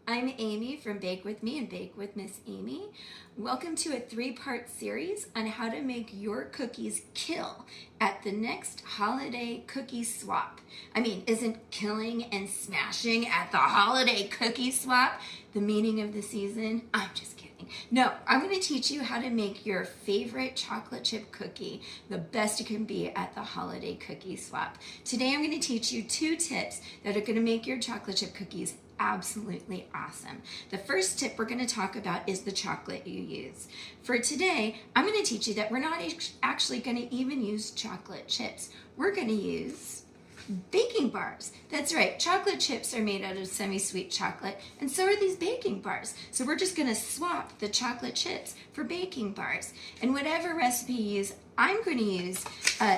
I'm Amy from Bake With Me and Bake with Miss Amy. Welcome to a 3-part series on how to make your cookies kill at the next holiday cookie swap. Isn't killing and smashing at the holiday cookie swap the meaning of the season? I'm just kidding. No, I'm going to teach you how to make your favorite chocolate chip cookie the best it can be at the holiday cookie swap. Today I'm going to teach you 2 tips that are going to make your chocolate chip cookies absolutely awesome. The first tip we're going to talk about is the chocolate you use. For today, I'm going to teach you that we're not actually going to even use chocolate chips. We're going to use baking bars. That's right, chocolate chips are made out of semi-sweet chocolate, and so are these baking bars. So we're just going to swap the chocolate chips for baking bars. And whatever recipe you use, I'm going to use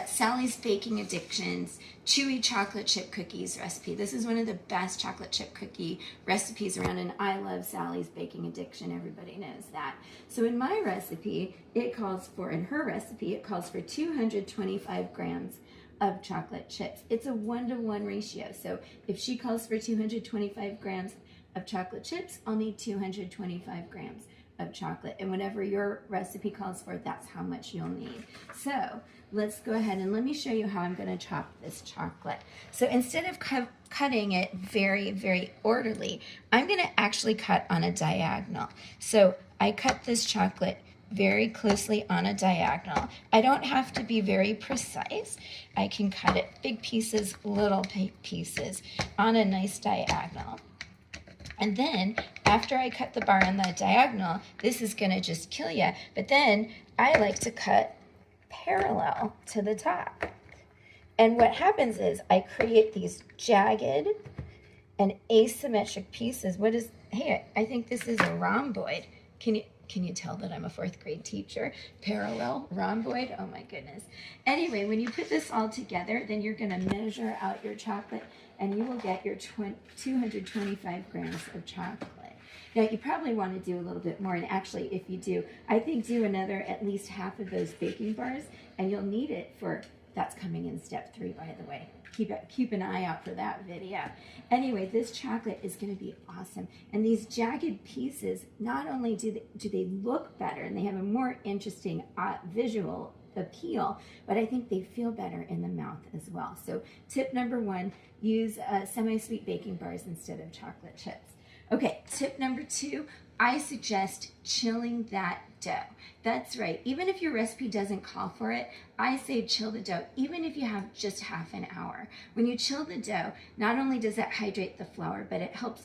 Sally's Baking Addictions Chewy Chocolate Chip Cookies recipe. This is one of the best chocolate chip cookie recipes around, and I love Sally's Baking Addiction. Everybody knows that. So in my recipe, in her recipe, it calls for 225 grams of chocolate chips. It's a 1-to-1 ratio. So if she calls for 225 grams of chocolate chips, I'll need 225 grams of chocolate. And whatever your recipe calls for, that's how much you'll need. So let's go ahead and let me show you how I'm going to chop this chocolate. So instead of cutting it very, very orderly, I'm going to actually cut on a diagonal. So I cut this chocolate very closely on a diagonal. I don't have to be very precise. I can cut it big pieces, little pieces on a nice diagonal. And then after I cut the bar on the diagonal, this is going to just kill you. But then I like to cut parallel to the top. And what happens is I create these jagged and asymmetric pieces. Hey, I think this is a rhomboid. Can you tell that I'm a 4th grade teacher? Parallel, rhomboid, oh my goodness. Anyway, when you put this all together, then you're gonna measure out your chocolate and you will get your 225 grams of chocolate. Now you probably wanna do a little bit more, and actually if you do, I think do another at least half of those baking bars, and you'll need it for, that's coming in step 3 by the way. Keep an eye out for that video. Anyway, this chocolate is going to be awesome. And these jagged pieces, not only do they look better and they have a more interesting visual appeal, but I think they feel better in the mouth as well. So tip number 1, use semi-sweet baking bars instead of chocolate chips. Okay, tip number 2, I suggest chilling that dough. That's right, even if your recipe doesn't call for it, I say chill the dough, even if you have just half an hour. When you chill the dough, not only does it hydrate the flour, but it helps